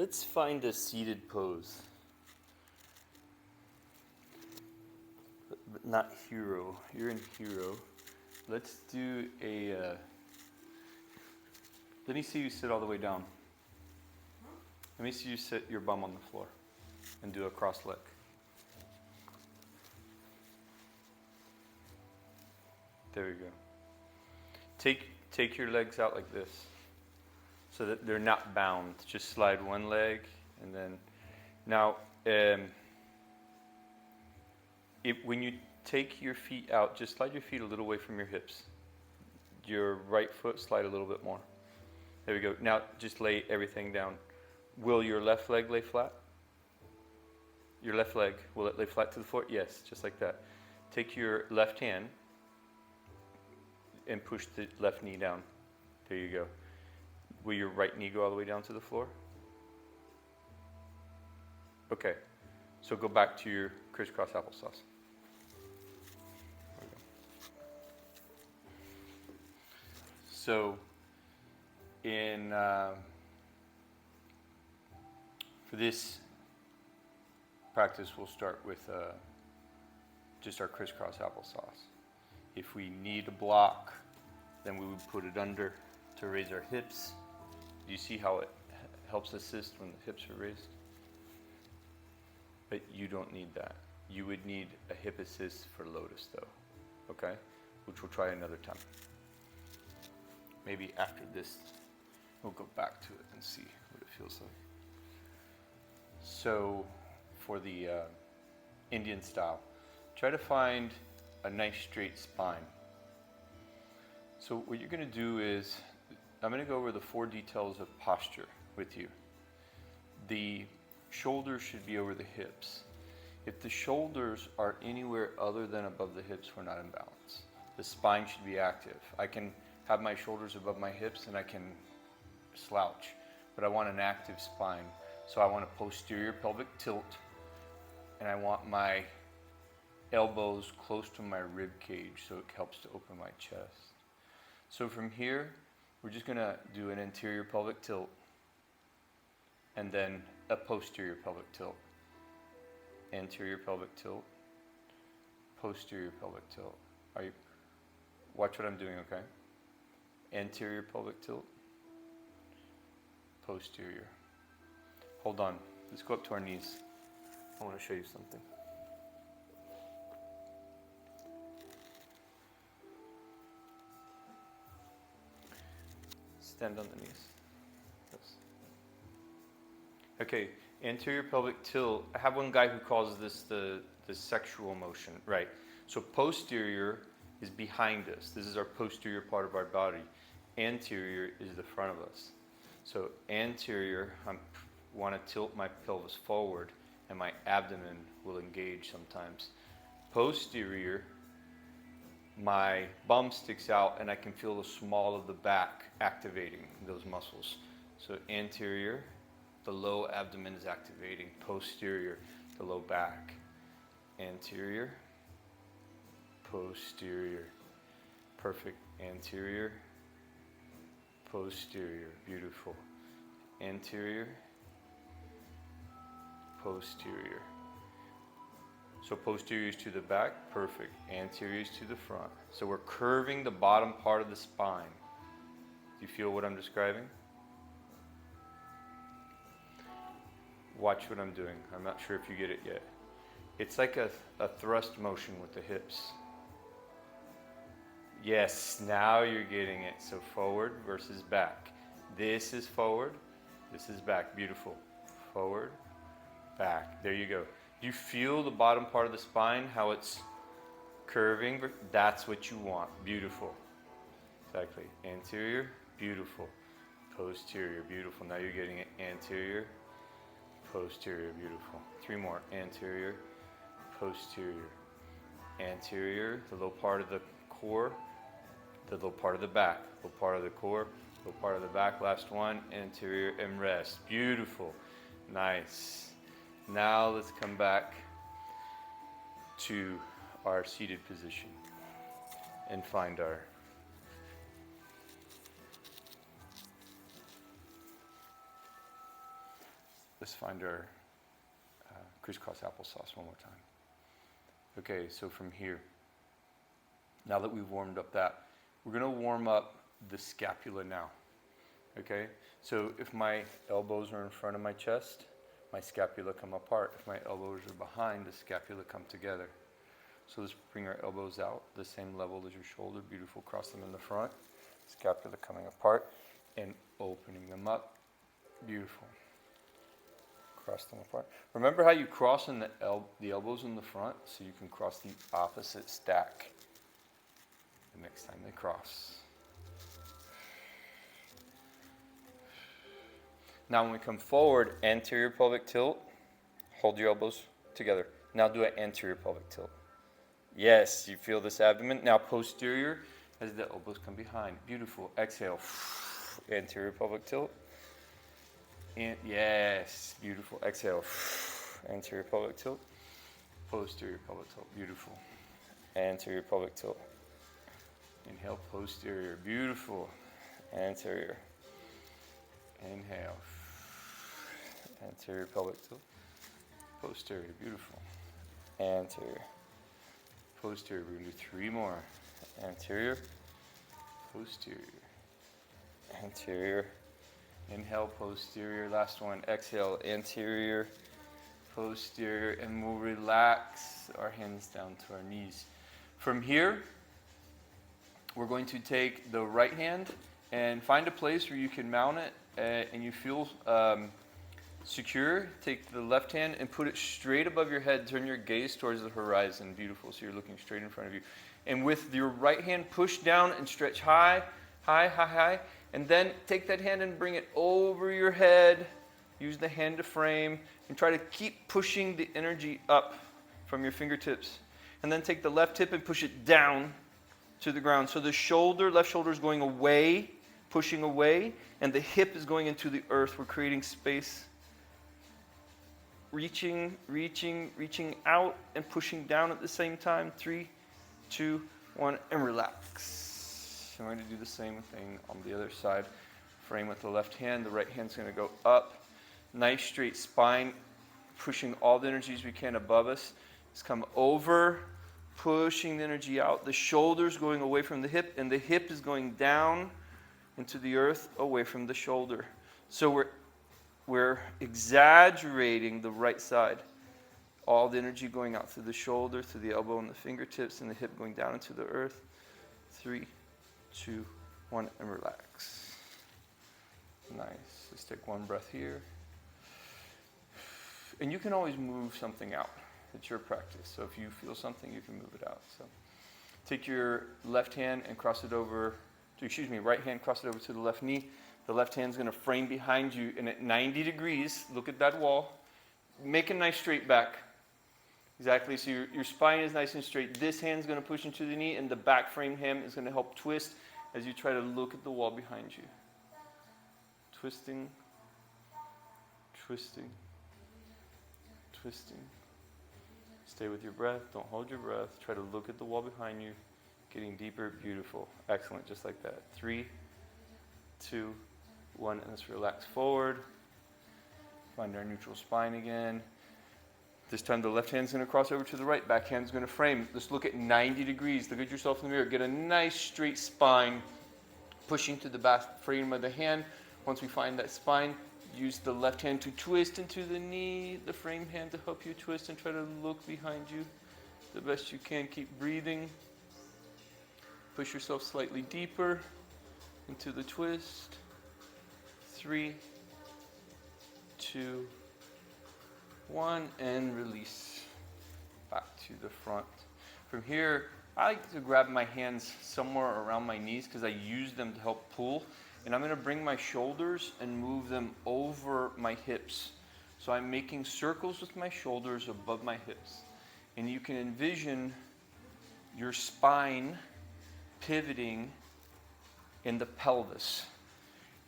Let's find a seated pose. But not hero. You're in hero. Let's do a. Let me see you sit all the way down. Let me see you sit your bum on the floor and do a cross leg. There you go. Take your legs out like this so that they're not bound. Just slide one leg and then. Now, when you take your feet out, just slide your feet a little away from your hips. Your right foot slide a little bit more. There we go. Now just lay everything down. Will your left leg lay flat? Your left leg, will it lay flat to the floor? Yes, just like that. Take your left hand and push the left knee down. There you go. Will your right knee go all the way down to the floor? Okay. So go back to your crisscross applesauce. So for this practice, we'll start with just our crisscross applesauce. If we need a block, then we would put it under to raise our hips. Do you see how it helps assist when the hips are raised? But you don't need that. You would need a hip assist for lotus though, okay? Which we'll try another time. Maybe after this, we'll go back to it and see what it feels like. So for the Indian style, try to find a nice straight spine. So what you're going to do is, I'm going to go over the 4 details of posture with you. The shoulders should be over the hips. If the shoulders are anywhere other than above the hips, we're not in balance. The spine should be active. I can have my shoulders above my hips and I can slouch, but I want an active spine. So I want a posterior pelvic tilt, and I want my elbows close to my rib cage so it helps to open my chest. So from here, we're just going to do an anterior pelvic tilt and then a posterior pelvic tilt. Anterior pelvic tilt, posterior pelvic tilt. Watch what I'm doing, okay? Anterior pelvic tilt, posterior. Hold on, let's go up to our knees. I want to show you something. Stand on the knees. Yes. Okay, anterior pelvic tilt. I have one guy who calls this the sexual motion, right? So posterior is behind us. This is our posterior part of our body. Anterior is the front of us. So anterior, I want to tilt my pelvis forward and my abdomen will engage sometimes. Posterior, my bum sticks out and I can feel the small of the back activating those muscles. So anterior, the low abdomen is activating. Posterior, the low back. Anterior, posterior. Perfect. Anterior, posterior. Beautiful. Anterior, posterior. So posterior is to the back, perfect. Anterior is to the front. So we're curving the bottom part of the spine. Do you feel what I'm describing? Watch what I'm doing. I'm not sure if you get it yet. It's like a thrust motion with the hips. Yes, now you're getting it. So forward versus back. This is forward, this is back. Beautiful. Forward, back. There you go. You feel the bottom part of the spine, how it's curving? That's what you want. Beautiful. Exactly. Anterior, beautiful. Posterior, beautiful. Now you're getting it. Anterior, posterior, beautiful. 3 more. Anterior, posterior. Anterior, the low part of the core, the low part of the back. Low part of the core, low part of the back. Last one. Anterior and rest. Beautiful. Nice. Now let's come back to our seated position and find our let's find our crisscross applesauce one more time. Okay, so from here, now that we've warmed up that, we're going to warm up the scapula now. Okay, so if my elbows are in front of my chest, my scapula come apart. If my elbows are behind, the scapula come together. So let's bring our elbows out the same level as your shoulder. Beautiful. Cross them in the front. Scapula coming apart and opening them up. Beautiful. Cross them apart. Remember how you cross in the elbows in the front, so you can cross the opposite stack the next time they cross. Now when we come forward, anterior pelvic tilt, hold your elbows together. Now do an anterior pelvic tilt. Yes, you feel this abdomen. Now posterior as the elbows come behind. Beautiful. Exhale. Anterior pelvic tilt. And yes, beautiful. Exhale. Anterior pelvic tilt. Posterior pelvic tilt. Beautiful. Anterior pelvic tilt. Inhale, posterior. Beautiful. Anterior. Inhale. Anterior pelvic tilt. Posterior. Beautiful. Anterior. Posterior. We're going to do 3 more. Anterior. Posterior. Anterior. Inhale, posterior. Last one. Exhale, anterior, posterior. And we'll relax our hands down to our knees. From here, we're going to take the right hand and find a place where you can mount it and you feel secure. Take the left hand and put it straight above your head. Turn your gaze towards the horizon. Beautiful. So you're looking straight in front of you. And with your right hand, push down and stretch high, high, high, high. And then take that hand and bring it over your head. Use the hand to frame. And try to keep pushing the energy up from your fingertips. And then take the left hip and push it down to the ground. So the shoulder, left shoulder is going away, pushing away. And the hip is going into the earth. We're creating space. Reaching, reaching, reaching out and pushing down at the same time. 3, 2, 1, and relax. I'm going to do the same thing on the other side. Frame with the left hand. The right hand's going to go up. Nice straight spine. Pushing all the energies we can above us. Let's come over. Pushing the energy out. The shoulder's going away from the hip. And the hip is going down into the earth away from the shoulder. So we're exaggerating the right side. All the energy going out through the shoulder, through the elbow and the fingertips, and the hip going down into the earth. 3, 2, 1, and relax. Nice. Let's take one breath here. And you can always move something out. It's your practice. So if you feel something, you can move it out. So take your left hand and cross it over, right hand, cross it over to the left knee. The left hand's going to frame behind you, and at 90 degrees, look at that wall. Make a nice straight back. Exactly, so your spine is nice and straight. This hand's going to push into the knee, and the back frame hand is going to help twist as you try to look at the wall behind you. Twisting, twisting, twisting. Stay with your breath. Don't hold your breath. Try to look at the wall behind you. Getting deeper. Beautiful. Excellent. Just like that. 3, 2, 1. And let's relax forward. Find our neutral spine again. This time the left hand's going to cross over to the right. Back hand's going to frame. Let's look at 90 degrees. Look at yourself in the mirror. Get a nice straight spine. Pushing to the back frame of the hand. Once we find that spine, use the left hand to twist into the knee. The frame hand to help you twist and try to look behind you the best you can. Keep breathing. Push yourself slightly deeper into the twist. 3, 2, 1, and release back to the front. From here, I like to grab my hands somewhere around my knees because I use them to help pull. And I'm going to bring my shoulders and move them over my hips. So I'm making circles with my shoulders above my hips. And you can envision your spine pivoting in the pelvis.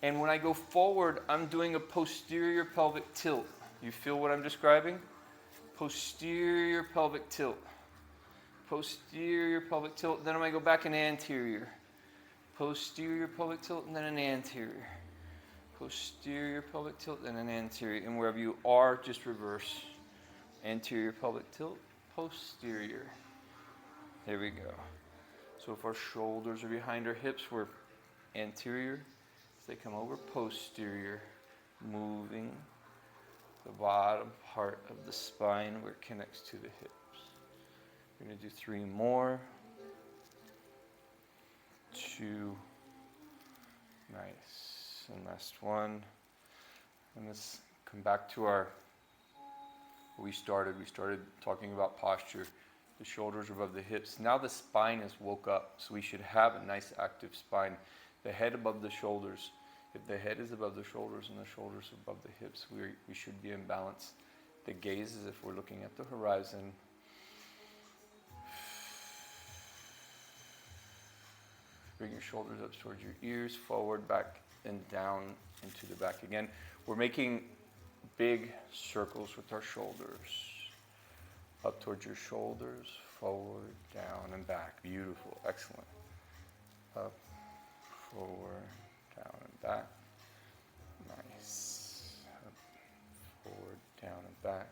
And when I go forward, I'm doing a posterior pelvic tilt. You feel what I'm describing? Posterior pelvic tilt. Posterior pelvic tilt. Then I'm going to go back an anterior. Posterior pelvic tilt and then an anterior. posterior pelvic tilt, and then anterior. And wherever you are, just reverse. Anterior pelvic tilt, posterior. There we go. So if our shoulders are behind our hips, we're anterior. As they come over, posterior. Moving the bottom part of the spine where it connects to the hips. We're going to do 3 more. 2. Nice. And last one. And let's come back to our, we started talking about posture. The shoulders are above the hips. Now the spine is woke up, so we should have a nice active spine. The head above the shoulders. If the head is above the shoulders and the shoulders above the hips, we should be in balance. The gaze is if we're looking at the horizon. Bring your shoulders up towards your ears, forward, back, and down into the back again. We're making big circles with our shoulders. Up towards your shoulders, forward, down, and back. Beautiful, excellent. Up, forward, down, and back. Nice. Up, forward, down, and back.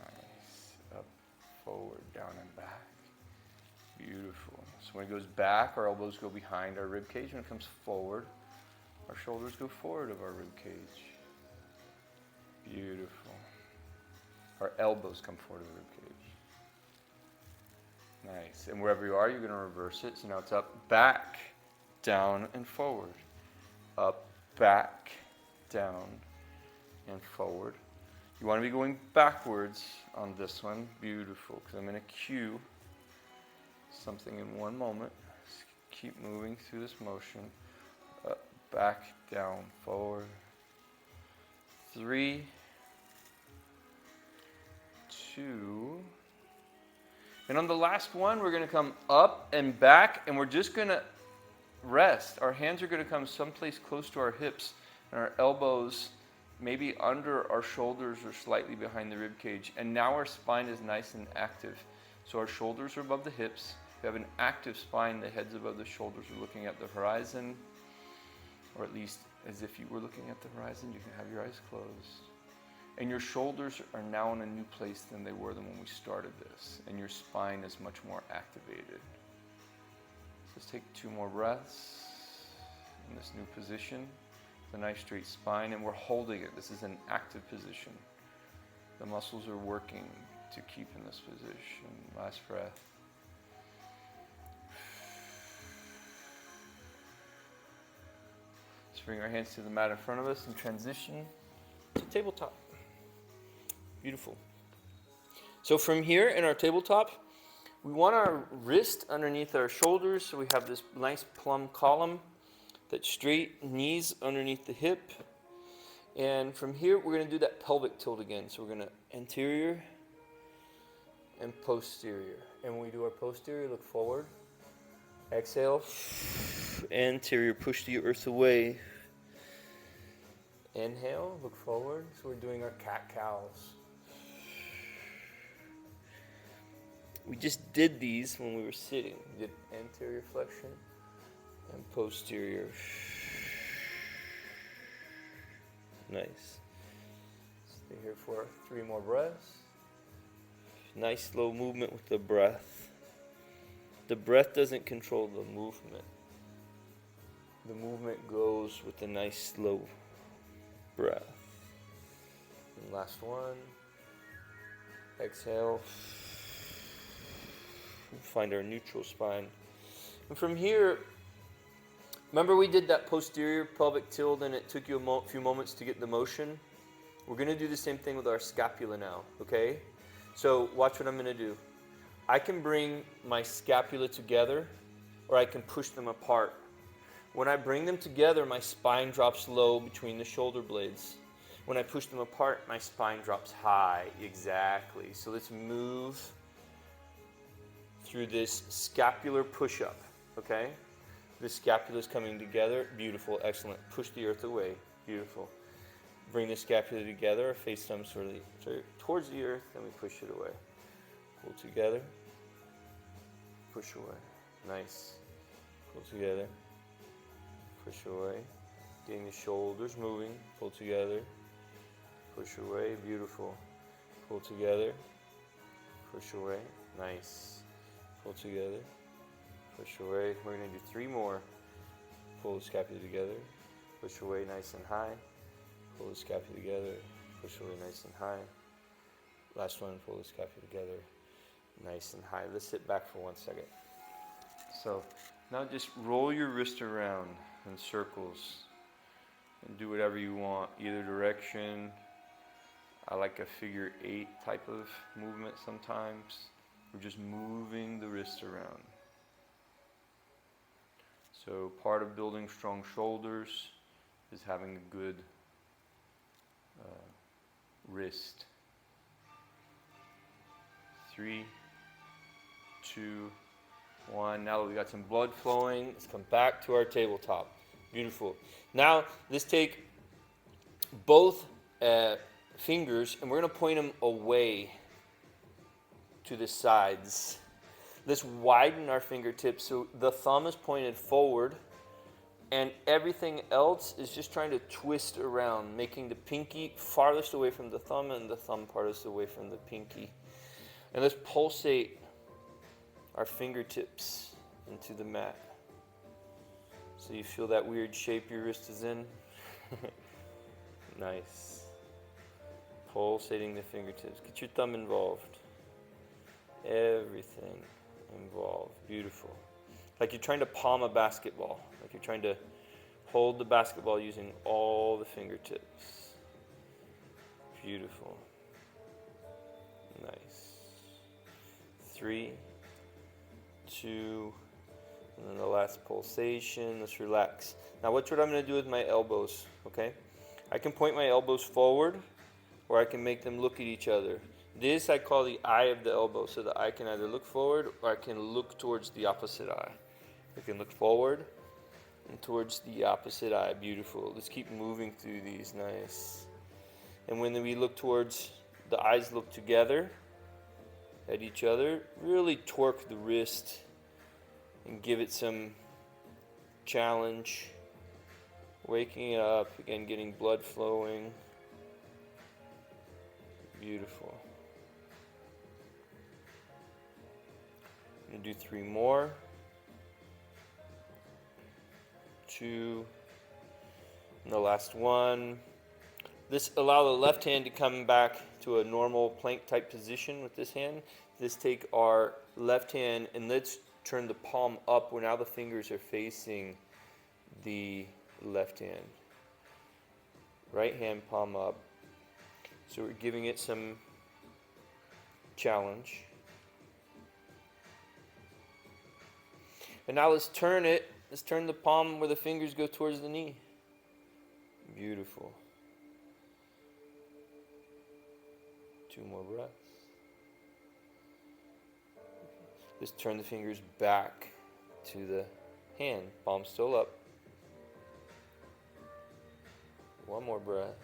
Nice. Up, forward, down, and back. Beautiful. So when it goes back, our elbows go behind our rib cage. When it comes forward, our shoulders go forward of our rib cage. Beautiful. Our elbows come forward of the rib cage. Nice. And wherever you are, you're going to reverse it. So now it's up, back, down, and forward. Up, back, down, and forward. You want to be going backwards on this one. Beautiful. Because I'm going to cue something in one moment. Just keep moving through this motion. Up, back, down, forward. 3, 2. And on the last one, we're going to come up and back, and we're just going to rest. Our hands are going to come someplace close to our hips, and our elbows maybe under our shoulders or slightly behind the rib cage. And now our spine is nice and active. So our shoulders are above the hips. We have an active spine. The head's above the shoulders. We're looking at the horizon, or at least as if you were looking at the horizon. You can have your eyes closed. And your shoulders are now in a new place than they were when we started this. And your spine is much more activated. So let's take 2 more breaths in this new position. It's a nice straight spine, and we're holding it. This is an active position. The muscles are working to keep in this position. Last breath. Let's bring our hands to the mat in front of us and transition to tabletop. Beautiful. So from here in our tabletop, we want our wrist underneath our shoulders, so we have this nice plumb column that's straight, knees underneath the hip. And from here, we're going to do that pelvic tilt again. So we're going to anterior and posterior. And when we do our posterior, look forward. Exhale. Anterior, push the earth away. Inhale, look forward. So we're doing our cat-cows. We just did these when we were sitting. We did anterior flexion and posterior. Nice. Stay here for 3 more breaths. Nice slow movement with the breath. The breath doesn't control the movement. The movement goes with a nice slow breath. And last one. Exhale. Find our neutral spine. And from here, remember we did that posterior pelvic tilt and it took you a few moments to get the motion? We're going to do the same thing with our scapula now, okay? So watch what I'm going to do. I can bring my scapula together or I can push them apart. When I bring them together, my spine drops low between the shoulder blades. When I push them apart, my spine drops high. Exactly. So let's move through this scapular push-up, okay? The scapula is coming together. Beautiful, excellent. Push the earth away. Beautiful. Bring the scapula together, face thumb sort of towards the earth, then we push it away. Pull together. Push away. Nice. Pull together. Push away. Getting the shoulders moving. Pull together. Push away. Beautiful. Pull together. Push away. Nice. Pull together. Push away. We're going to do 3 more. Pull the scapula together. Push away nice and high. Pull the scapula together. Push away nice and high. Last one. Pull the scapula together. Nice and high. Let's sit back for 1 second. So now just roll your wrist around in circles and do whatever you want, either direction. I like a figure 8 type of movement sometimes. We're just moving the wrist around. So part of building strong shoulders is having a good wrist. 3, 2, 1. Now that we got some blood flowing, let's come back to our tabletop. Beautiful. Now let's take both fingers and we're going to point them away to the sides. Let's widen our fingertips so the thumb is pointed forward and everything else is just trying to twist around, making the pinky farthest away from the thumb and the thumb farthest away from the pinky. And let's pulsate our fingertips into the mat. So you feel that weird shape your wrist is in? Nice. Pulsating the fingertips. Get your thumb involved. Everything involved. Beautiful. Like you're trying to palm a basketball. Like you're trying to hold the basketball using all the fingertips. Beautiful. Nice. 3, 2, and then the last pulsation. Let's relax. Now watch what I'm going to do with my elbows, okay? I can point my elbows forward or I can make them look at each other. This I call the eye of the elbow, so the eye can either look forward or I can look towards the opposite eye. I can look forward and towards the opposite eye. Beautiful. Let's keep moving through these. Nice. And when we look towards, the eyes look together at each other, really torque the wrist and give it some challenge. Waking it up, again getting blood flowing. Beautiful. I'm going to do 3 more. 2. And the last one. This allow the left hand to come back to a normal plank type position with this hand. Let's take our left hand and let's turn the palm up where now the fingers are facing the left hand. Right hand palm up. So we're giving it some challenge. And now let's turn it. Let's turn the palm where the fingers go towards the knee. Beautiful. 2 more breaths. Let's turn the fingers back to the hand. Palm still up. 1 more breath.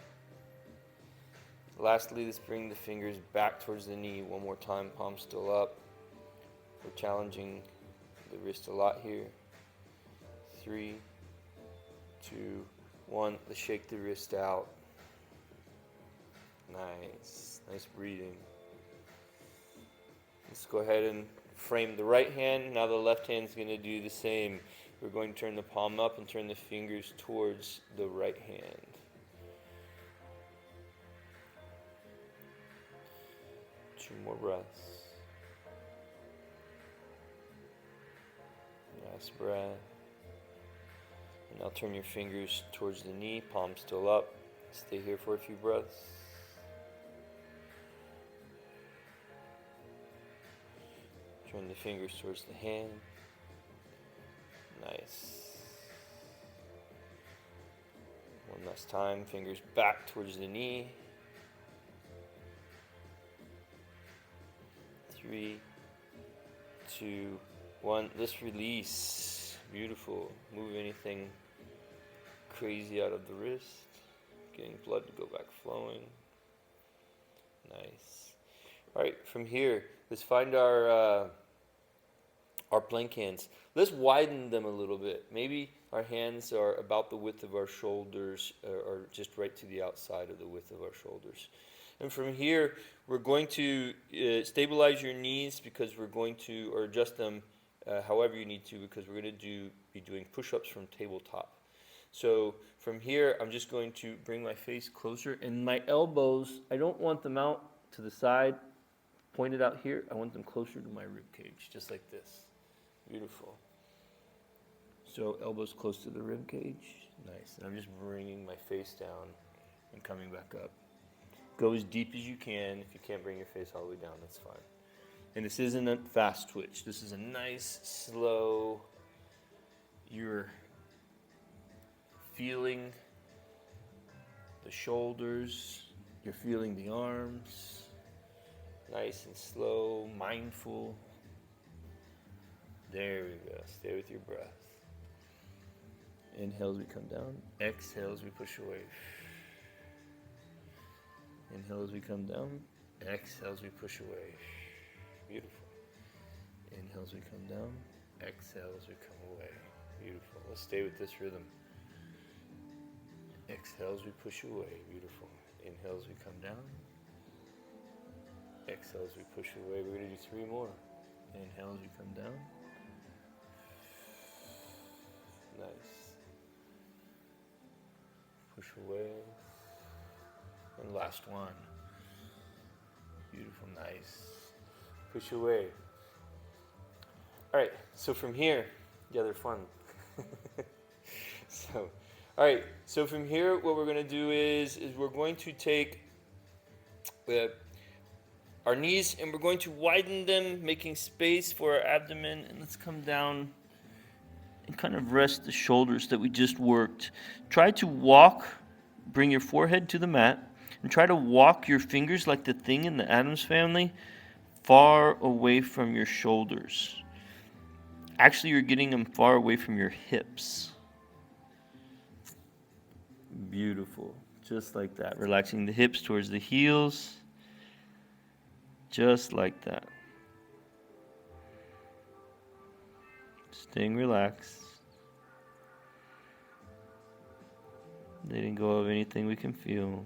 Lastly, let's bring the fingers back towards the knee. 1 more time. Palm still up. We're challenging the wrist a lot here. 3, 2, 1. Let's shake the wrist out. Nice. Nice breathing. Let's go ahead and frame the right hand. Now the left hand is going to do the same. We're going to turn the palm up and turn the fingers towards the right hand. Two more breaths. Last breath. And now turn your fingers towards the knee, palm still up. Stay here for a few breaths. Turn the fingers towards the hand. Nice. One last time, fingers back towards the knee. 3, 2, 1. Let's release. Beautiful. Move anything crazy out of the wrist. Getting blood to go back flowing. Nice. All right, from here, let's find our our plank hands. Let's widen them a little bit. Maybe our hands are about the width of our shoulders, or just right to the outside of the width of our shoulders. And from here, we're going to stabilize your knees because we're going to, or adjust them however you need to, because we're going to be doing push-ups from tabletop. So from here, I'm just going to bring my face closer, and my elbows, I don't want them out to the side, pointed out here. I want them closer to my rib cage, just like this. Beautiful. So elbows close to the rib cage. Nice. And I'm just bringing my face down and coming back up. Go as deep as you can. If you can't bring your face all the way down, that's fine. And this isn't a fast twitch. This is a nice, slow, you're feeling the shoulders, you're feeling the arms. Nice and slow, mindful. There we go. Stay with your breath. Inhale as we come down. Exhale as we push away. Inhale as we come down. Exhale as we push away. Beautiful. Inhale as we come down. Exhale as we come away. Beautiful. Let's stay with this rhythm. Exhale as we push away. Beautiful. Inhale as we come down. Exhale as we push away. We're going to do 3 more. Inhale as we come down. Nice. Push away. And last one. Beautiful, nice. Push away. All right, so from here, yeah, they're fun. All right, so from here, what we're going to do is we're going to take our knees and we're going to widen them, making space for our abdomen. And let's come down and kind of rest the shoulders that we just worked. Try to walk, bring your forehead to the mat, and try to walk your fingers like the thing in the Addams Family far away from your shoulders. Actually, you're getting them far away from your hips. Beautiful. Just like that. Relaxing the hips towards the heels. Just like that. Staying relaxed. Letting go of anything we can feel.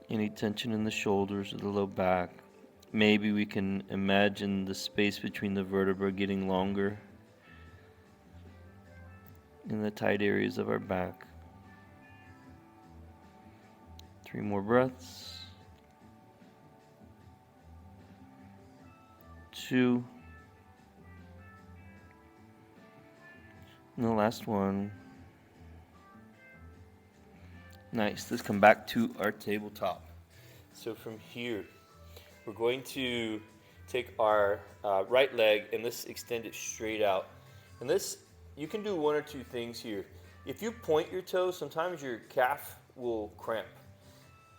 Any tension in the shoulders or the low back. Maybe we can imagine the space between the vertebrae getting longer in the tight areas of our back. 3 more breaths. 2. And the last one. Nice. Let's come back to our tabletop. So from here, we're going to take our right leg and let's extend it straight out. And this, you can do 1 or 2 things here. If you point your toe, sometimes your calf will cramp.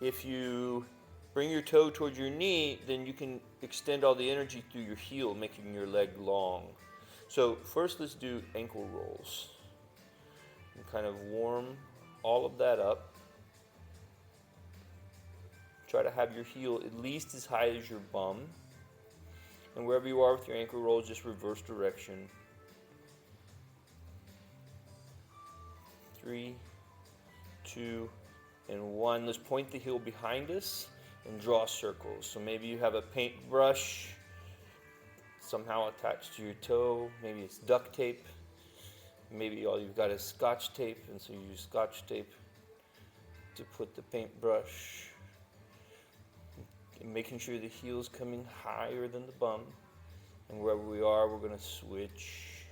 If you bring your toe towards your knee, then you can extend all the energy through your heel, making your leg long. So first let's do ankle rolls. And kind of warm all of that up. Try to have your heel at least as high as your bum. And wherever you are with your ankle rolls, just reverse direction. 3, 2, and 1. Let's point the heel behind us and draw circles. So maybe you have a paintbrush somehow attached to your toe. Maybe it's duct tape. Maybe all you've got is scotch tape, and so you use scotch tape to put the paintbrush. And making sure the heel's coming higher than the bum. And wherever we are, we're going to switch.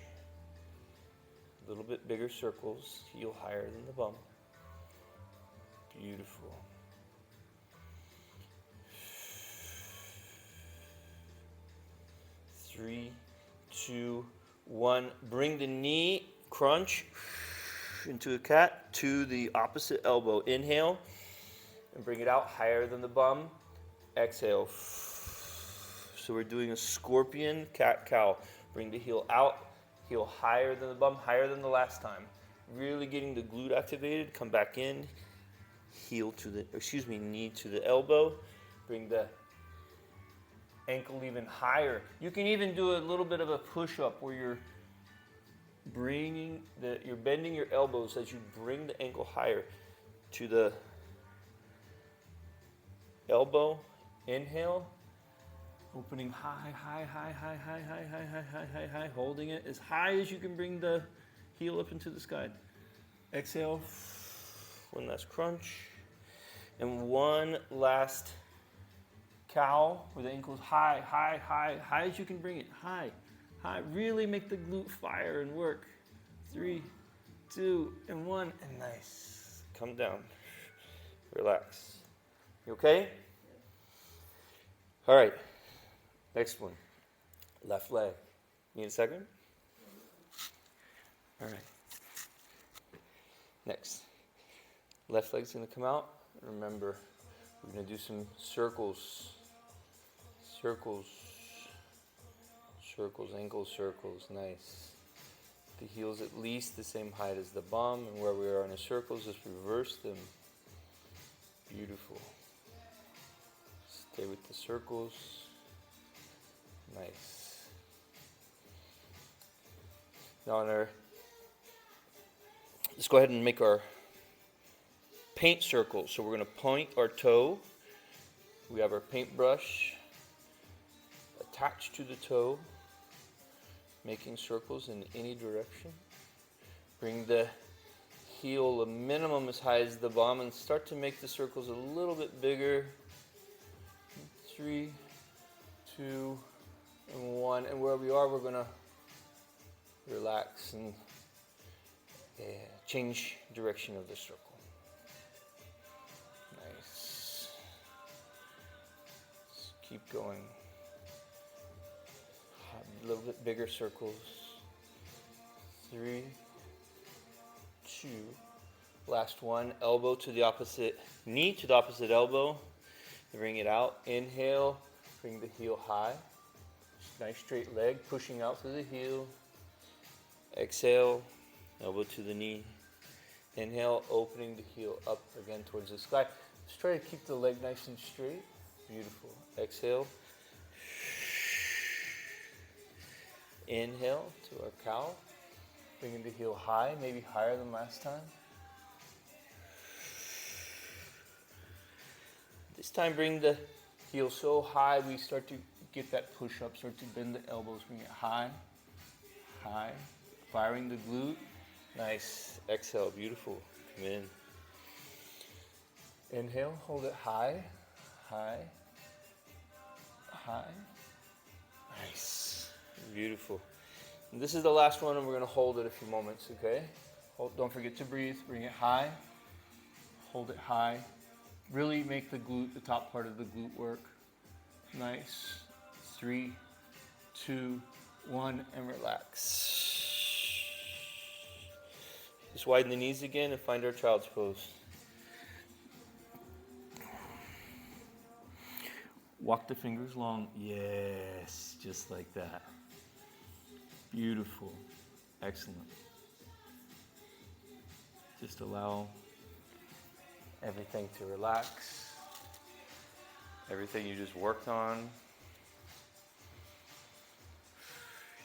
A little bit bigger circles, heel higher than the bum. Beautiful. Three, 2, 1. Bring the knee, crunch into a cat to the opposite elbow. Inhale and bring it out higher than the bum. Exhale. So we're doing a scorpion, cat, cow. Bring the heel out, heel higher than the bum, higher than the last time. Really getting the glute activated. Come back in. Knee to the elbow. Bring the ankle even higher. You can even do a little bit of a push-up where you're bending your elbows as you bring the ankle higher to the elbow. Inhale, opening high, high, high, high, high, high, high, high, high, high, high, holding it as high as you can bring the heel up into the sky. Exhale, one last crunch, and one last cow where the ankle's high, high, high, high as you can bring it, high, high. Really make the glute fire and work. 3, 2, and 1, and nice. Come down, relax. You okay? All right, next one, left leg. Need a second? All right. Next, left leg's gonna come out. Remember, we're gonna do some circles, circles, circles, ankle circles, nice. The heel's at least the same height as the bum, and where we are in a circle, just reverse them. Beautiful. Stay with the circles, nice. Now let's go ahead and make our paint circles. So we're going to point our toe. We have our paintbrush attached to the toe, making circles in any direction. Bring the heel a minimum as high as the bum and start to make the circles a little bit bigger. 3, 2, and 1. And where we are, we're going to relax and change direction of the circle. Nice. Let's keep going. A little bit bigger circles. 3, 2. Last one. Elbow to the opposite knee, to the opposite elbow. Bring it out. Inhale. Bring the heel high. Nice straight leg, pushing out through the heel. Exhale. Elbow to the knee. Inhale, opening the heel up again towards the sky. Just try to keep the leg nice and straight. Beautiful. Exhale. Inhale to our cow. Bringing the heel high, maybe higher than last time. This time bring the heel so high we start to get that push up, start to bend the elbows, bring it high, high, firing the glute. Nice. Exhale, beautiful. Come in. Inhale, hold it high, high, high. Nice. Beautiful. And this is the last one, and we're going to hold it a few moments, okay? Don't forget to breathe. Bring it high. Hold it high. Really make the glute, the top part of the glute work. Nice. 3, 2, 1, and relax. Just widen the knees again and find our child's pose. Walk the fingers long. Yes, just like that. Beautiful. Excellent. Just allow everything to relax. Everything you just worked on.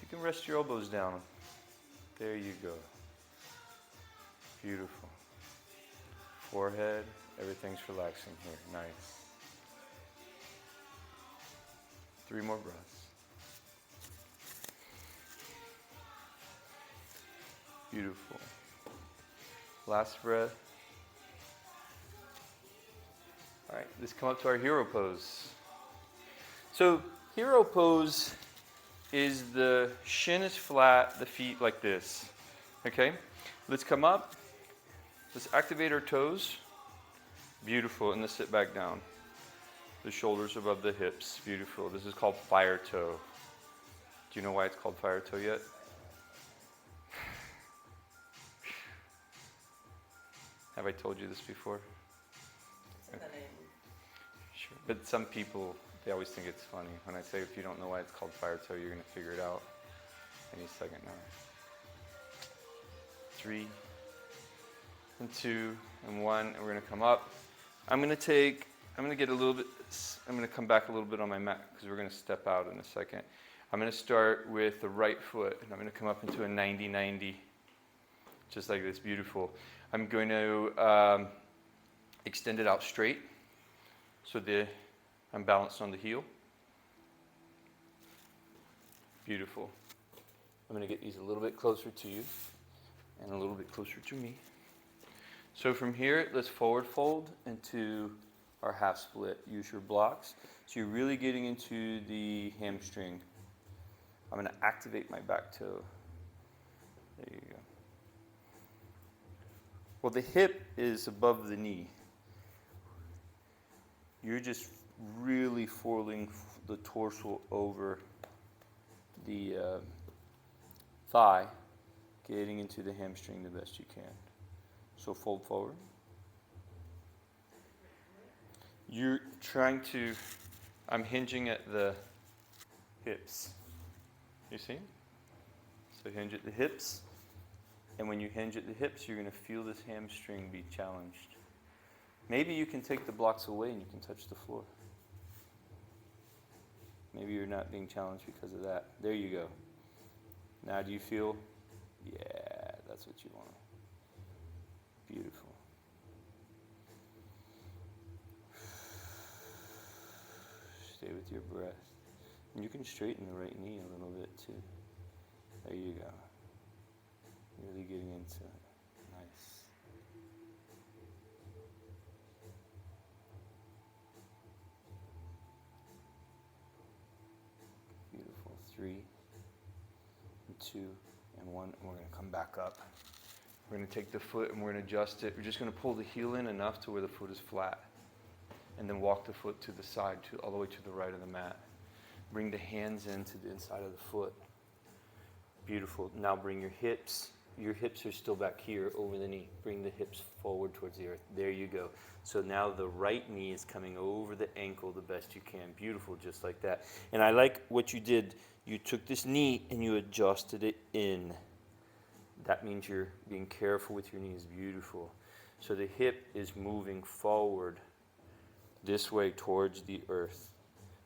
You can rest your elbows down. There you go. Beautiful. Forehead, everything's relaxing here. Nice. 3 more breaths. Beautiful. Last breath. All right, let's come up to our hero pose. So, hero pose is the shin is flat, the feet like this. Okay? Let's come up. Let's activate our toes. Beautiful. And let's sit back down. The shoulders above the hips. Beautiful. This is called fire toe. Do you know why it's called fire toe yet? Have I told you this before? Okay. Sure. But some people, they always think it's funny. When I say if you don't know why it's called fire toe, you're going to figure it out any second now. 3, and 2, and 1, and we're going to come up. I'm going to get a little bit I'm going to come back a little bit on my mat because we're going to step out in a second. I'm going to start with the right foot, and I'm going to come up into a 90-90, just like this, beautiful. I'm going to extend it out straight, so I'm balanced on the heel. Beautiful. I'm going to get these a little bit closer to you, and a little bit closer to me. So from here, let's forward fold into our half split. Use your blocks. So you're really getting into the hamstring. I'm going to activate my back toe. There you go. Well, the hip is above the knee. You're just really folding the torso over the thigh, getting into the hamstring the best you can. So fold forward. You're trying to, I'm hinging at the hips. You see? So hinge at the hips. And when you hinge at the hips, you're going to feel this hamstring be challenged. Maybe you can take the blocks away and you can touch the floor. Maybe you're not being challenged because of that. There you go. Now do you feel? Yeah, that's what you want. Beautiful. Stay with your breath. And you can straighten the right knee a little bit too. There you go. Really getting into it. Nice. Beautiful. 3, and 2, and 1. And we're going to come back up. We're going to take the foot and we're going to adjust it. We're just going to pull the heel in enough to where the foot is flat. And then walk the foot to the side, all the way to the right of the mat. Bring the hands into the inside of the foot. Beautiful. Now bring your hips. Your hips are still back here over the knee. Bring the hips forward towards the earth. There you go. So now the right knee is coming over the ankle the best you can. Beautiful, just like that. And I like what you did. You took this knee and you adjusted it in. That means you're being careful with your knees. Beautiful. So the hip is moving forward this way towards the earth,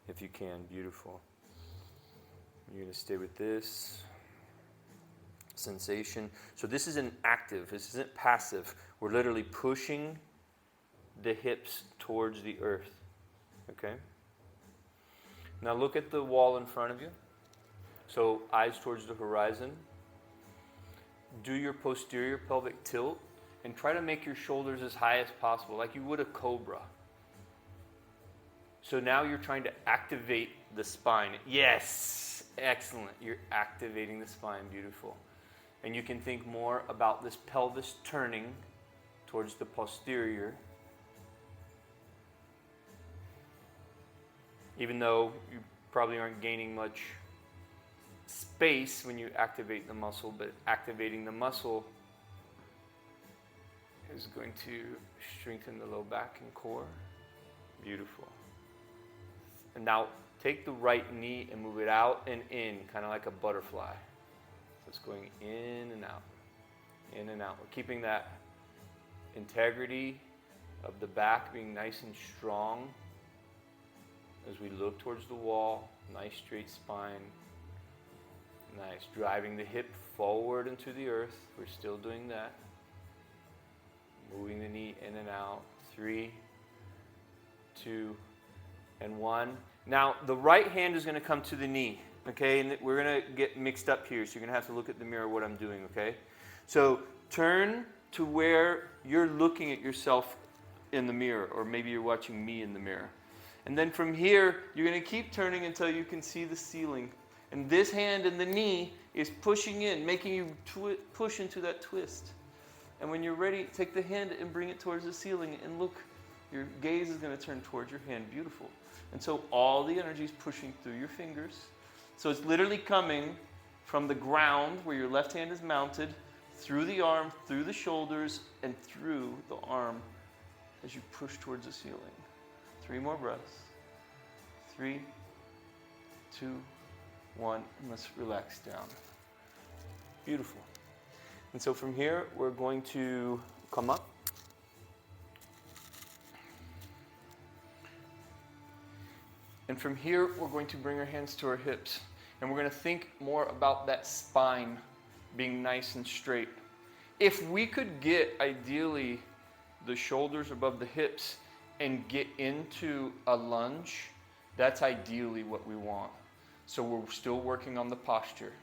if you can. Beautiful. You're going to stay with this sensation. So this isn't active. This isn't passive. We're literally pushing the hips towards the earth. Okay? Now look at the wall in front of you. So eyes towards the horizon. Do your posterior pelvic tilt and try to make your shoulders as high as possible, like you would a cobra. So now you're trying to activate the spine. Yes, excellent. You're activating the spine. Beautiful. And you can think more about this pelvis turning towards the posterior. Even though you probably aren't gaining much space when you activate the muscle, but activating the muscle is going to strengthen the low back and core. Beautiful. And now take the right knee and move it out and in, kind of like a butterfly. So it's going in and out, in and out. We're keeping that integrity of the back being nice and strong as we look towards the wall. Nice straight spine. Nice. Driving the hip forward into the earth. We're still doing that. Moving the knee in and out. 3, 2, and 1. Now, the right hand is going to come to the knee, okay? And we're going to get mixed up here, so you're going to have to look at the mirror what I'm doing, okay? So turn to where you're looking at yourself in the mirror, or maybe you're watching me in the mirror. And then from here, you're going to keep turning until you can see the ceiling. And this hand and the knee is pushing in, making you push into that twist. And when you're ready, take the hand and bring it towards the ceiling. And look, your gaze is going to turn towards your hand. Beautiful. And so all the energy is pushing through your fingers. So it's literally coming from the ground where your left hand is mounted, through the arm, through the shoulders, and through the arm as you push towards the ceiling. 3 more breaths. 3, 2, 1, and let's relax down. Beautiful. And so from here, we're going to come up. And from here, we're going to bring our hands to our hips. And we're going to think more about that spine being nice and straight. If we could get, ideally, the shoulders above the hips and get into a lunge, that's ideally what we want. So we're still working on the posture.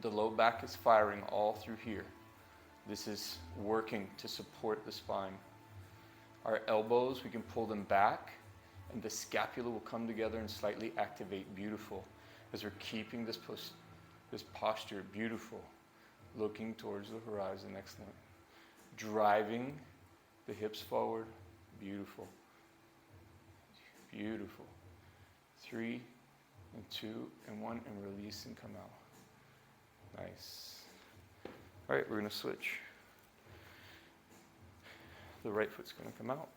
The low back is firing all through here. This is working to support the spine. Our elbows, we can pull them back, and the scapula will come together and slightly activate. Beautiful. As we're keeping this posture beautiful. Looking towards the horizon. Excellent. Driving the hips forward. Beautiful. Beautiful. 3 and 2 and 1 and release and come out. Nice. All right, we're going to switch. The right foot's going to come out.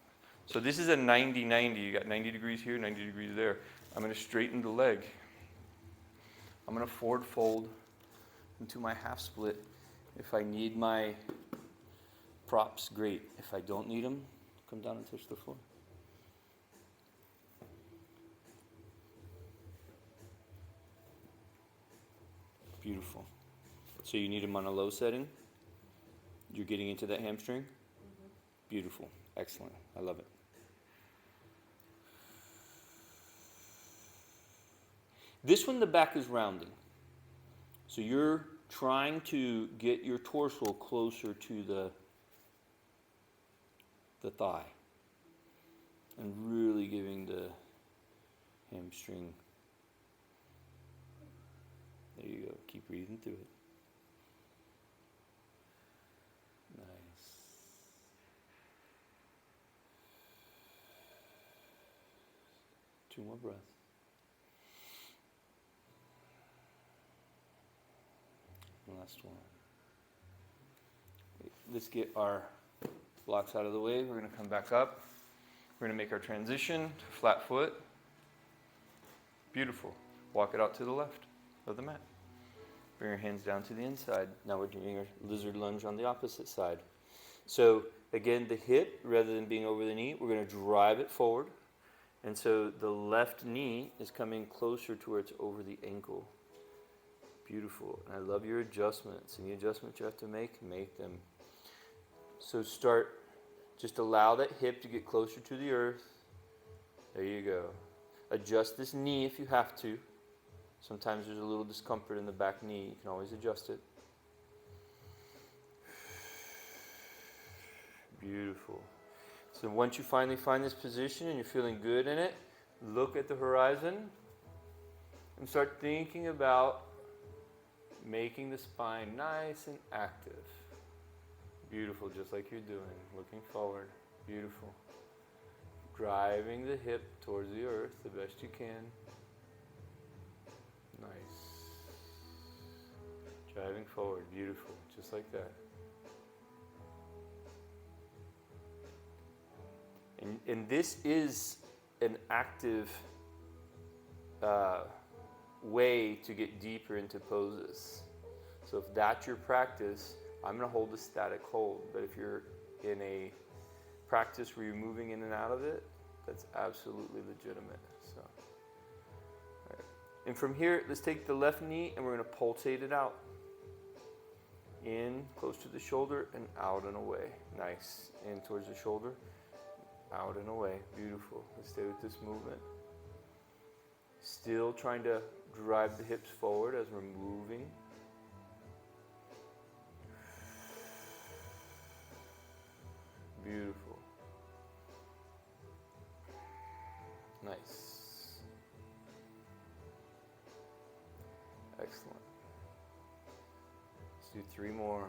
So this is a 90-90. You got 90 degrees here, 90 degrees there. I'm going to straighten the leg. I'm going to forward fold into my half split. If I need my props, great. If I don't need them, come down and touch the floor. Beautiful. So you need them on a low setting. You're getting into that hamstring. Mm-hmm. Beautiful. Excellent. I love it. This one, the back is rounding. So you're trying to get your torso closer to the thigh and really giving the hamstring. There you go. Keep breathing through it. Nice. Two more breaths. Last one. Let's get our blocks out of the way. We're going to come back up. We're going to make our transition to flat foot. Beautiful. Walk it out to the left of the mat. Bring your hands down to the inside. Now we're doing our lizard lunge on the opposite side. So again, the hip, rather than being over the knee, we're going to drive it forward. And so the left knee is coming closer to where it's over the ankle. Beautiful. And I love your adjustments. Any adjustments you have to make them. So start, just allow that hip to get closer to the earth. There you go. Adjust this knee if you have to. Sometimes there's a little discomfort in the back knee. You can always adjust it. Beautiful. So once you finally find this position and you're feeling good in it, look at the horizon and start thinking about making the spine nice and active. Beautiful, just like you're doing. Looking forward. Beautiful. Driving the hip towards the earth the best you can. Nice. Driving forward. Beautiful, just like that. And this is an active way to get deeper into poses. So if that's your practice, I'm going to hold a static hold. But if you're in a practice where you're moving in and out of it, that's absolutely legitimate. So, all right. And from here, let's take the left knee and we're going to pulsate it out. In, close to the shoulder, and out and away. Nice. In towards the shoulder, out and away. Beautiful. Let's stay with this movement. Still trying to drive the hips forward as we're moving. Beautiful. Nice. Excellent. Let's do 3 more.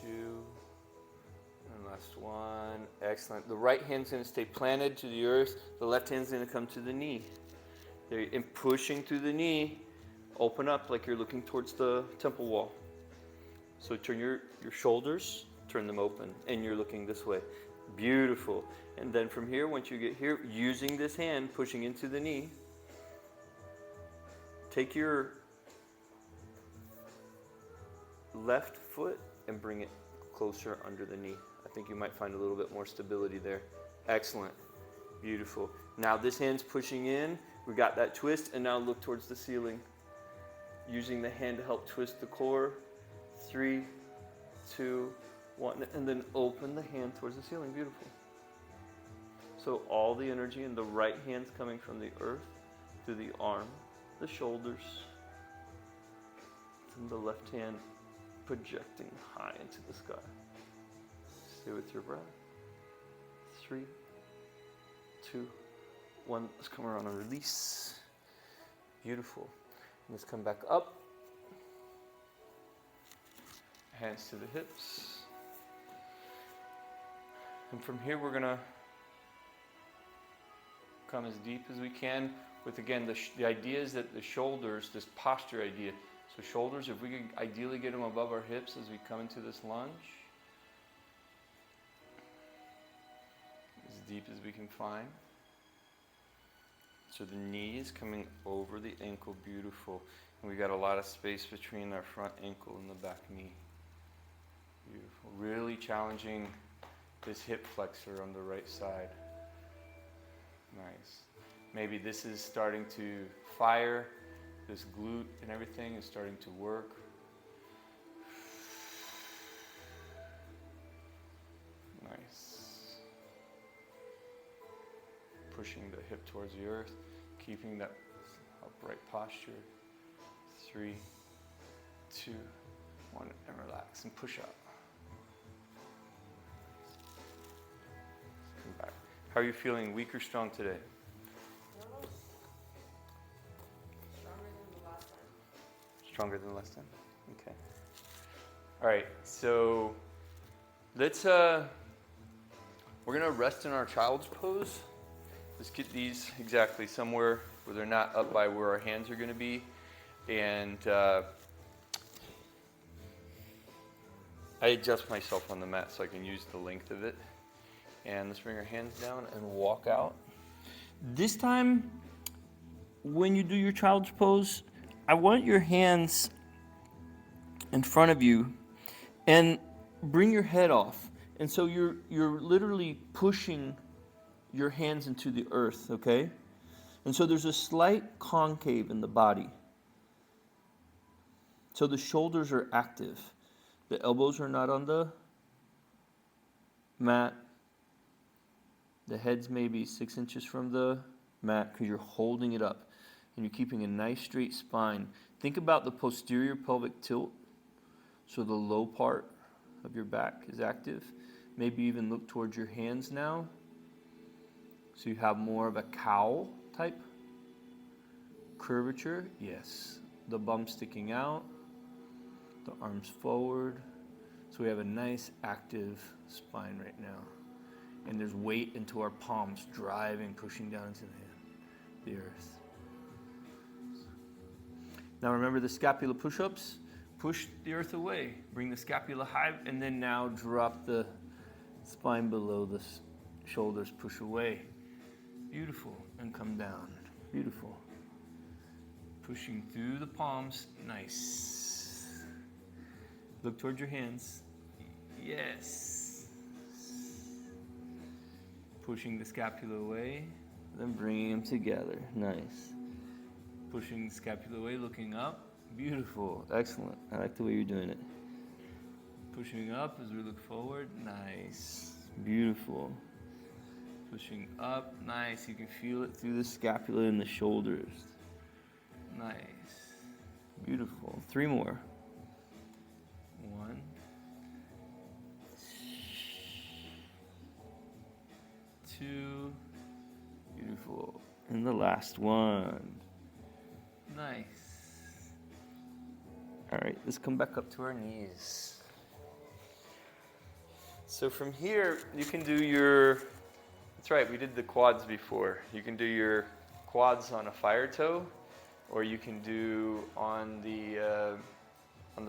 2. And last one. Excellent. The right hand's going to stay planted to the earth. The left hand's going to come to the knee. There, and pushing through the knee, open up like you're looking towards the temple wall. So turn your shoulders, turn them open, and you're looking this way. Beautiful. And then from here, once you get here, using this hand, pushing into the knee, take your left foot and bring it closer under the knee. I think you might find a little bit more stability there. Excellent. Beautiful. Now this hand's pushing in. We got that twist, and now look towards the ceiling. Using the hand to help twist the core. 3, 2, 1, and then open the hand towards the ceiling. Beautiful. So all the energy in the right hand's coming from the earth through the arm, the shoulders, and the left hand projecting high into the sky. Stay with your breath. 3, 2, 1. Let's come around and release. Beautiful. Let's come back up. Hands to the hips. And from here we're going to come as deep as we can with, again, the idea is that the shoulders, this posture idea. So shoulders, if we could ideally get them above our hips as we come into this lunge. As deep as we can find. So the knee is coming over the ankle, beautiful. And we got a lot of space between our front ankle and the back knee. Beautiful. Really challenging this hip flexor on the right side. Nice. Maybe this is starting to fire. This glute and everything is starting to work. Nice. Pushing the hip towards the earth, keeping that upright posture. 3, 2, 1, and relax and push up. Come back. How are you feeling, weak or strong today? Stronger than last time? Okay. All right, so let's, we're gonna rest in our child's pose. Let's get these exactly somewhere where they're not up by where our hands are gonna be. And I adjust myself on the mat so I can use the length of it. And let's bring our hands down and walk out. This time, when you do your child's pose, I want your hands in front of you and bring your head off. And so you're literally pushing your hands into the earth, okay? And so there's a slight concave in the body. So the shoulders are active. The elbows are not on the mat. The head's maybe 6 inches from the mat because you're holding it up. And you're keeping a nice straight spine. Think about the posterior pelvic tilt. So the low part of your back is active. Maybe even look towards your hands now. So you have more of a cowl type curvature. Yes. The bum sticking out. The arms forward. So we have a nice active spine right now. And there's weight into our palms, driving, pushing down into the earth. Now remember the scapula push-ups? Push the earth away. Bring the scapula high, and then now drop the spine below the shoulders. Push away. Beautiful. And come down. Beautiful. Pushing through the palms. Nice. Look towards your hands. Yes. Pushing the scapula away. Then bringing them together. Nice. Pushing the scapula away, looking up. Beautiful. Excellent. I like the way you're doing it. Pushing up as we look forward. Nice. Beautiful. Pushing up. Nice. You can feel it through the scapula and the shoulders. Nice. Beautiful. 3 more. 1. 2. Beautiful. And the last one. Nice. All right, let's come back up to our knees. So from here, you can do your, that's right, we did the quads before. You can do your quads on a fire toe, or you can do on the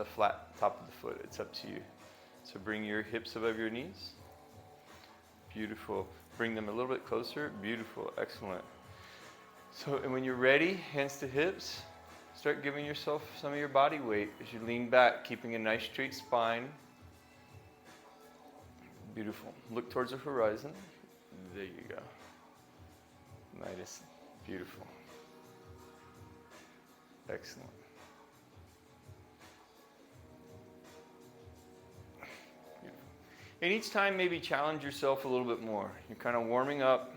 flat top of the foot. It's up to you. So bring your hips above your knees. Beautiful. Bring them a little bit closer. Beautiful. Excellent. So, and when you're ready, hands to hips, start giving yourself some of your body weight as you lean back, keeping a nice straight spine. Beautiful. Look towards the horizon. There you go. Nice. Beautiful. Excellent. Beautiful. And each time maybe challenge yourself a little bit more. You're kind of warming up,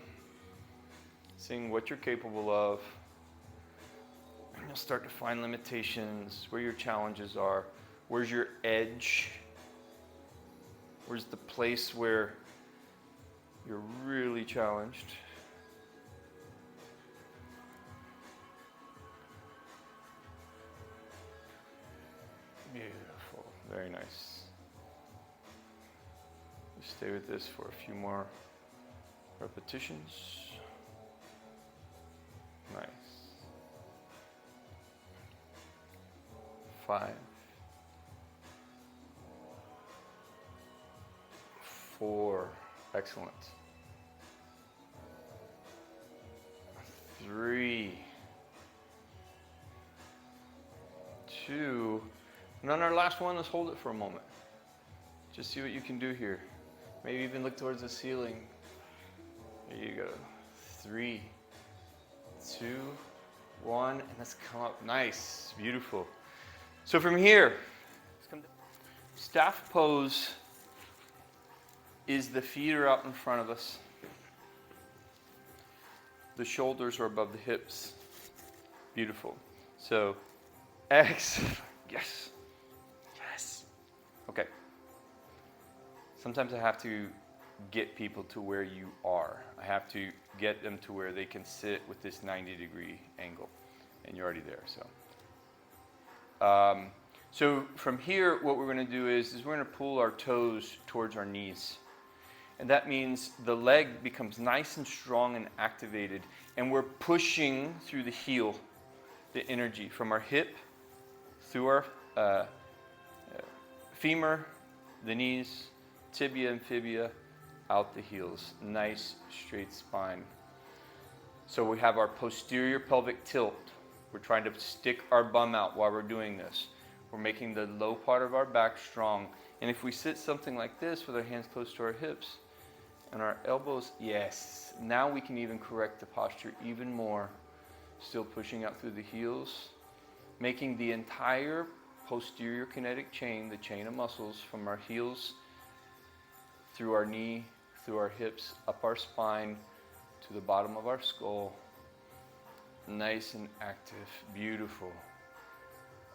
seeing what you're capable of. And you'll start to find limitations, where your challenges are. Where's your edge? Where's the place where you're really challenged? Beautiful. Very nice. Just stay with this for a few more repetitions. Nice. 5, 4, excellent. 3, 2, and on our last one, let's hold it for a moment. Just see what you can do here. Maybe even look towards the ceiling. There you go. 3, 2, 1, and let's come up. Nice, beautiful. So from here, staff pose is the feet are out in front of us. The shoulders are above the hips. Beautiful. So, X, yes, yes. Okay. Sometimes I have to get people to where you are. I have to get them to where they can sit with this 90-degree angle. And you're already there, so. So from here, what we're going to do is we're going to pull our toes towards our knees. And that means the leg becomes nice and strong and activated. And we're pushing through the heel, the energy from our hip, through our femur, the knees, tibia and fibia, out the heels. Nice straight spine. So we have our posterior pelvic tilt. We're trying to stick our bum out while we're doing this. We're making the low part of our back strong. And if we sit something like this with our hands close to our hips and our elbows, yes. Now we can even correct the posture even more. Still pushing out through the heels, making the entire posterior kinetic chain, the chain of muscles from our heels through our knee, through our hips, up our spine, to the bottom of our skull. Nice and active, beautiful,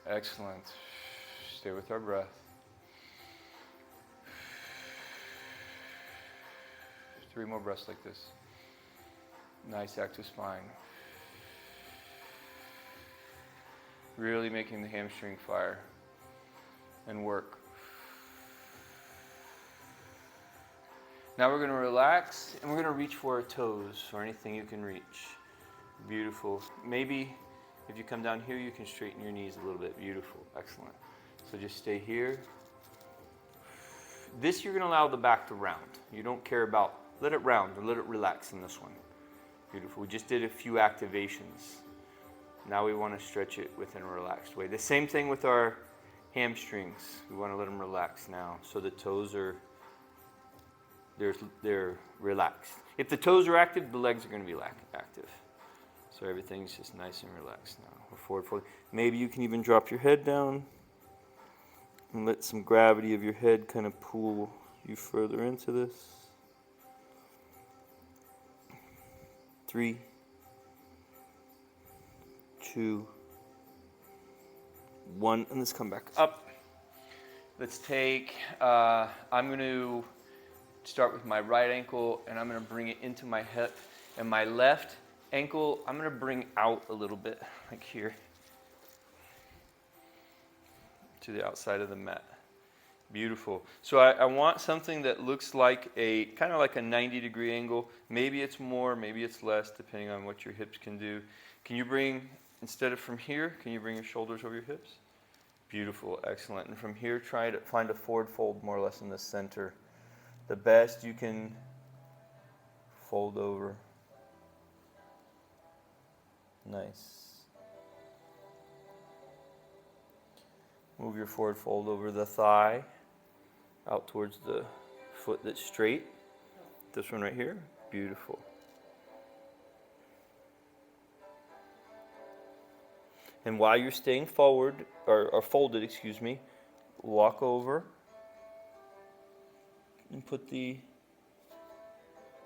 excellent. Stay with our breath. 3 more breaths like this. Nice active spine. Really making the hamstring fire and work. Now we're going to relax and we're going to reach for our toes or anything you can reach. Beautiful. Maybe if you come down here, you can straighten your knees a little bit. Beautiful. Excellent. So just stay here. This you're going to allow the back to round. You don't care about, let it round or let it relax in this one. Beautiful. We just did a few activations. Now we want to stretch it within a relaxed way. The same thing with our hamstrings. We want to let them relax now. So the toes are, they're relaxed. If the toes are active, the legs are going to be active. So everything's just nice and relaxed now. We're forward folding. Maybe you can even drop your head down and let some gravity of your head kind of pull you further into this. 3, 2, 1, and let's come back up. Let's take, I'm going to start with my right ankle and I'm going to bring it into my hip, and my left ankle I'm going to bring out a little bit, like here, to the outside of the mat. Beautiful. So I want something that looks like a, kind of like a 90-degree angle. Maybe it's more, maybe it's less, depending on what your hips can do. Can you bring, instead of from here, can you bring your shoulders over your hips? Beautiful, excellent. And from here, try to find a forward fold more or less in the center. The best you can fold over. Nice. Move your forward fold over the thigh, out towards the foot that's straight. This one right here. Beautiful. And while you're staying forward, or folded, excuse me, walk over and put the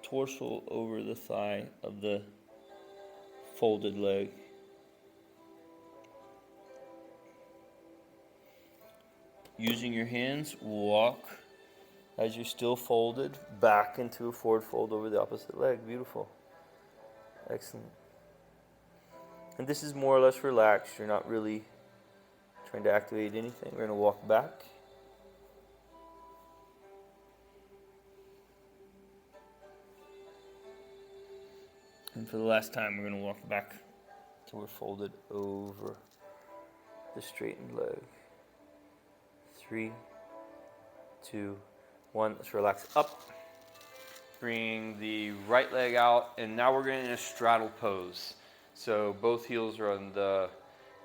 torso over the thigh of the folded leg. Using your hands, walk as you're still folded back into a forward fold over the opposite leg. Beautiful. Excellent. And this is more or less relaxed. You're not really trying to activate anything. We're going to walk back. And for the last time, we're going to walk back till we're folded over the straightened leg. 3, 2, 1. Let's relax up. Bring the right leg out, and now we're going in a straddle pose. So both heels are on the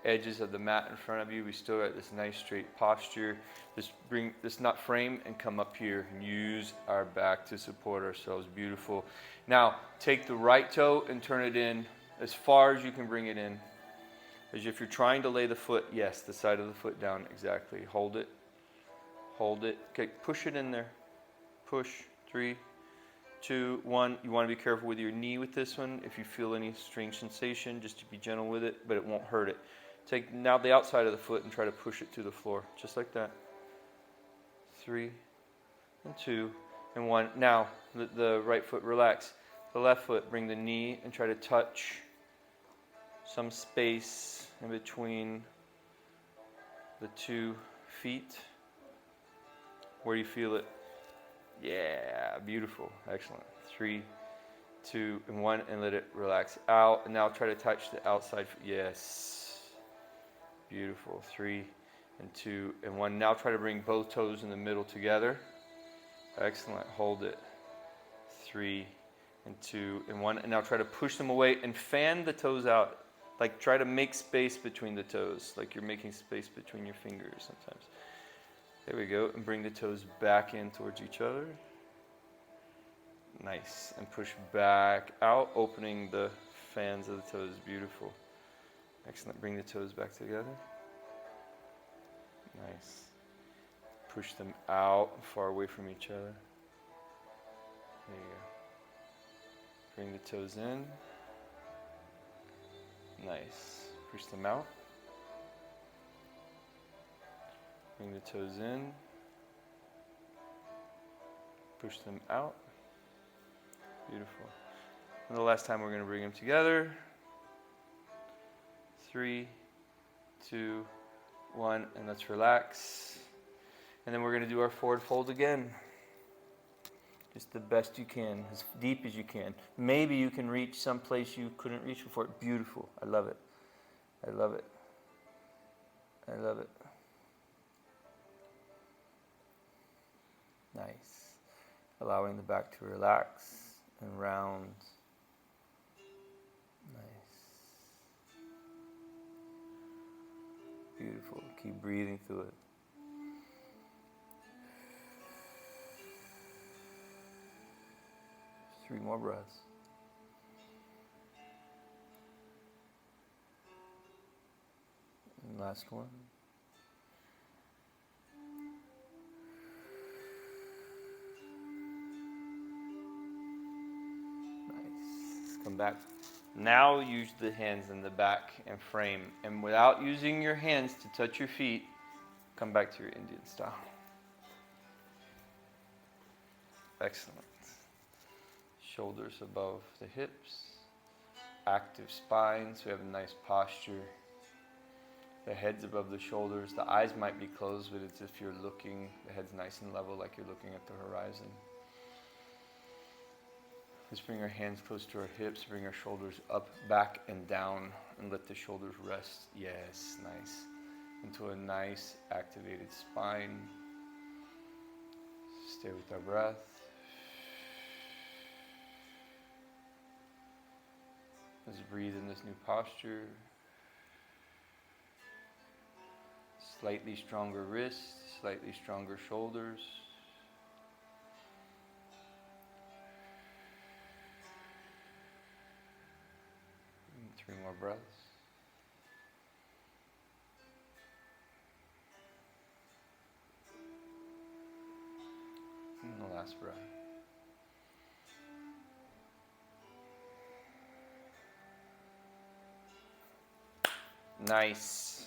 edges of the mat in front of you. We still got this nice straight posture. Just bring this nut frame and come up here and use our back to support ourselves. Beautiful. Now take the right toe and turn it in as far as you can bring it in. As if you're trying to lay the foot, yes, the side of the foot down, exactly. Hold it. Hold it. Okay, push it in there. Push. 3, 2, 1. You want to be careful with your knee with this one. If you feel any strange sensation, just to be gentle with it, but it won't hurt it. Take now the outside of the foot and try to push it to the floor, just like that. 3, and 2, and 1. Now, the right foot, relax. The left foot, bring the knee and try to touch some space in between the 2 feet. Where do you feel it? Yeah, beautiful, excellent. 3, 2, and 1, and let it relax out. And now try to touch the outside. Yes, beautiful. 3, and 2, and 1. Now try to bring both toes in the middle together. Excellent. Hold it. 3, and 2, and 1. And now try to push them away and fan the toes out. Like try to make space between the toes, like you're making space between your fingers sometimes. There we go, and bring the toes back in towards each other. Nice, and push back out, opening the fans of the toes. Beautiful. Excellent, bring the toes back together. Nice. Push them out, far away from each other. There you go. Bring the toes in. Nice. Push them out. Bring the toes in. Push them out. Beautiful. And the last time we're going to bring them together. 3, 2, 1, and let's relax. And then we're going to do our forward fold again. Just the best you can, as deep as you can. Maybe you can reach some place you couldn't reach before. Beautiful. I love it. I love it. I love it. Nice. Allowing the back to relax and round. Nice. Beautiful. Keep breathing through it. Three more breaths. And last one. Come back. Now use the hands in the back and frame. And without using your hands to touch your feet, come back to your Indian style. Excellent. Shoulders above the hips. Active spine, so we have a nice posture. The head's above the shoulders. The eyes might be closed, but it's if you're looking, the head's nice and level like you're looking at the horizon. Let's bring our hands close to our hips, bring our shoulders up, back, and down, and let the shoulders rest. Yes, nice. Into a nice activated spine. Stay with our breath. Let's breathe in this new posture. Slightly stronger wrists, slightly stronger shoulders. 3 more breaths. And the last breath. Nice.